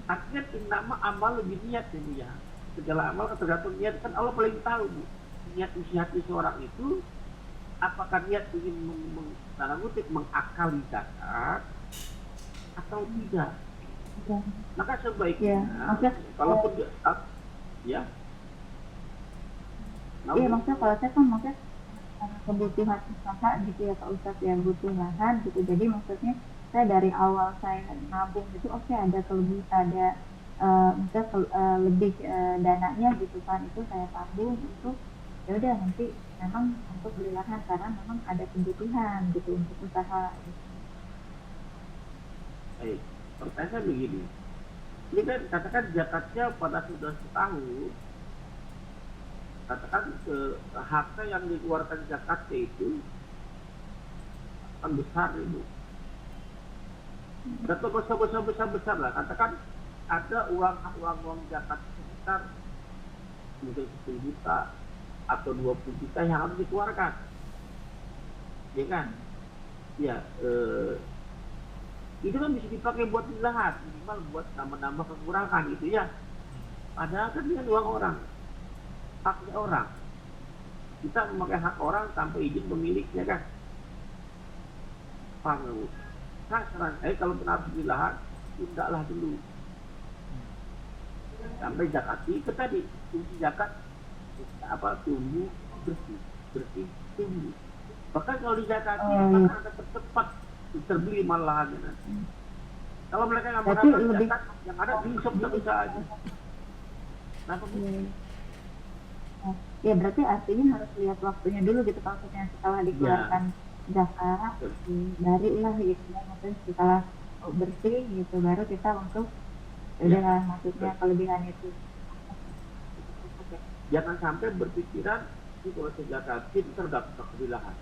Artinya nama amal lebih niat ya Bu ya. Segala amal tergantung niat, kan Allah paling tahu Bu. Niat isi hati seorang itu, apakah niat ingin mengakali zakat atau tidak. Maka sebaiknya kalaupun ya. Iya maksudnya kalau saya kan maksudnya kebutuhan usaha gitu ya Pak Ustadz ya, butuh lahan gitu, jadi maksudnya saya dari awal saya nabung itu oke, ada kelebihan, ada misalnya lebih dananya gitu kan, itu saya tabung untuk ya udah nanti memang untuk beli lahan karena memang ada kebutuhan gitu untuk usaha gitu. Pertanyaan begini, ini kan katakan zakatnya pada sudah setahun, katakan harta yang dikeluarkan zakatnya itu akan besar Ibu. Atau besar lah, katakan ada uang zakat sekitar mungkin 10 juta atau 20 juta yang harus dikeluarkan, ya kan? Ya, itu kan bisa dipakai buat lahan, minimal buat nambah kekurangan gitu ya. Padahal kan dengan uang orang, haknya orang. Kita memakai hak orang tanpa izin pemiliknya kan. Paham Bu? Nah sekarang kalau harus beli lahan, tundaklah dulu sampai zakat itu tadi, fungsi zakat tumbuh bersih tumbuh. Bahkan kalau dizakati akan ada cepat terbeli malahannya nanti. Kalau mereka nggak mau dapat zakat, yang ada diusap bisa aja. Kenapa Bu? Ya berarti artinya harus lihat waktunya dulu gitu maksudnya, setelah dikeluarkan zakat barulah gitu ya, maksudnya setelah bersih gitu baru kita untuk udah maksudnya kelebihan itu. Jangan sampai berpikiran itu kalau zakat itu terdaftar ke lahan.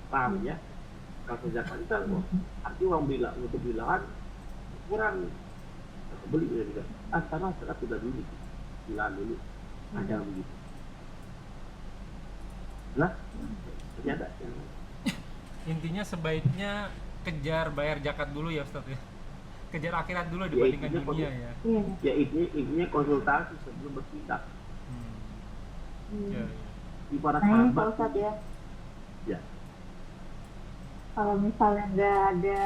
Paham ya? Kalau zakat itu arti uang untuk bilangan kurang beli ya juga. Karena sudah dulu, bilang dulu ada begitu. Lah, ternyata yang Intinya sebaiknya kejar bayar zakat dulu ya Ustaz ya. Kejar akhirat dulu Ya, dibandingkan intinya dunia ya. Iya. ya intinya konsultasi sebelum bertindak. Hmm. Hmm. Ya, ya. Di para Nah ini sahabat Pak Ustadz ya, ya, kalau misalnya nggak ada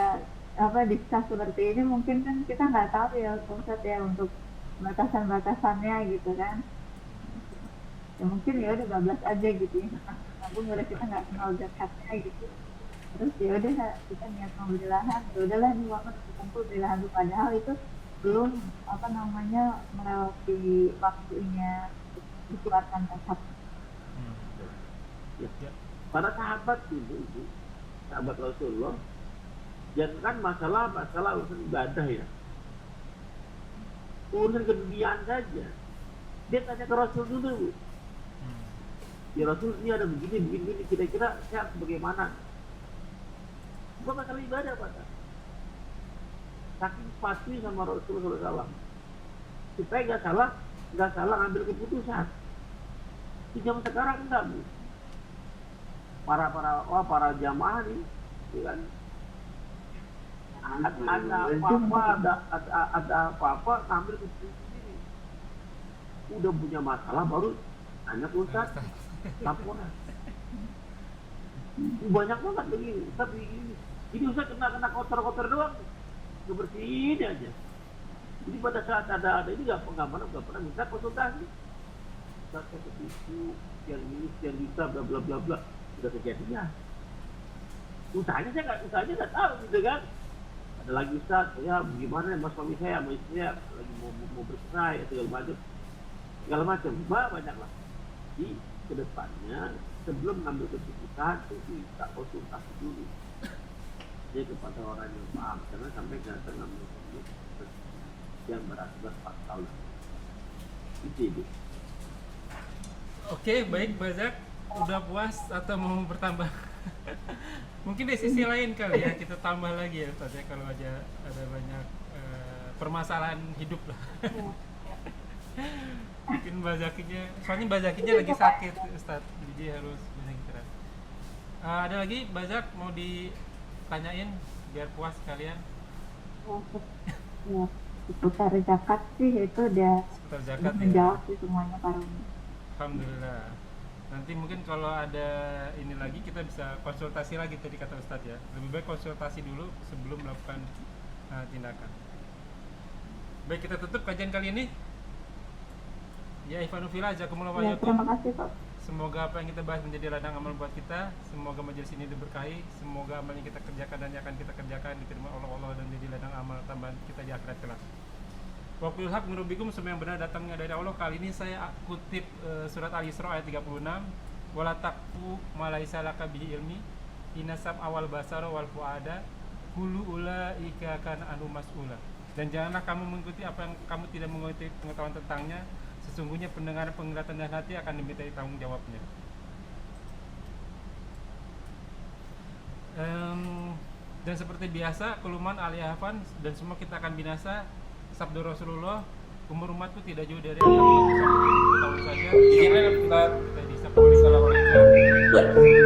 apa diskus seperti ini, mungkin kan kita nggak tahu ya Pak Ustadz ya untuk batasan-batasannya gitu kan. Ya mungkin ya udah bablas aja gitu ya. Nabung udah kita nggak kenal zakatnya gitu. Terus ya udah kita niat mau beli lahan, ya udahlah ini uangnya terkumpul beli lahan dulu. Padahal itu belum apa namanya melewati waktunya untuk dikeluarkan zakat. Hmm. ya. Ya. Para sahabat itu sahabat Rasulullah, jangan masalah urusan ibadah ya, urusan keduniaan saja. Dia tanya ke Rasul dulu, Hmm. ya Rasul ini ada begini, kira-kira saya harus bagaimana? Bukan masalah ibadah pada. Saking pasti sama Rasulullah SAW, supaya nggak salah ngambil keputusan. Di zaman sekarang enggak bu. Para jamaah nih, ya kan? Ada apa-apa ngambil keputusan sendiri. Udah punya masalah baru tanya ke Ustaz, laporan. Banyak banget begini, tapi ini Ustaz kena kotor-kotor doang, ngebersihin aja. Jadi pada saat ada ini nggak pernah minta konsultasi. Ustaz itu yang ini yang bisa bla bla bla bla sudah kejadian. Usahanya nggak tahu gitu kan. Ada lagi Ustaz, saya bagaimana mas suami saya sama istri saya lagi mau bercerai segala macam, banyak lah. Di kedepannya sebelum mengambil keputusan itu kita konsultasi dulu. Jadi kepada orang yang paham, karena sampai ke mengambil keputusan yang berakibat fatal. Itu. Oke, baik Bazak, udah puas atau mau bertambah? Mungkin di sisi lain kali ya kita tambah lagi ya Ustaz ya, kalau ada banyak permasalahan hidup lah. Mungkin soalnya Bazakinya lagi sakit Ustaz, jadi harus banyak istirahat. Ada lagi Bazak mau ditanyain biar puas kalian? Ya, seputar zakat sih itu udah Seputar zakat ya. menjawab sih semuanya para Alhamdulillah. Nanti mungkin kalau ada ini lagi kita bisa konsultasi lagi tadi kata Ustadz ya. Lebih baik konsultasi dulu sebelum melakukan tindakan. Baik, kita tutup kajian kali ini. Ya Ifanufila, jazakumullah wa ya, iyyakum. terima kasih Pak. Semoga apa yang kita bahas menjadi ladang amal buat kita. Semoga majelis ini diberkahi. Semoga amal yang kita kerjakan dan yang akan kita kerjakan diterima oleh Allah dan menjadi ladang amal tambahan kita di akhirat kelak. Waqul haq min rabbikum, semua yang benar datangnya dari Allah. Kali ini saya kutip surat Al-Isra ayat 36. Wala taqfu ma laisa laka bihi ilmi inasab awal basara wal fuada kullu ulaika kana anhu mas'ula. Dan janganlah kamu mengikuti apa yang kamu tidak mengikuti pengetahuan tentangnya. Sesungguhnya pendengaran, penglihatan dan hati akan dimintai tanggung jawabnya. Dan seperti biasa, kuluman aliyahafan dan semua kita akan binasa. Sabda Rasulullah, umur umatku tidak jauh dari 60 tahun saja. Izin kita bisa pulih. Assalamualaikum.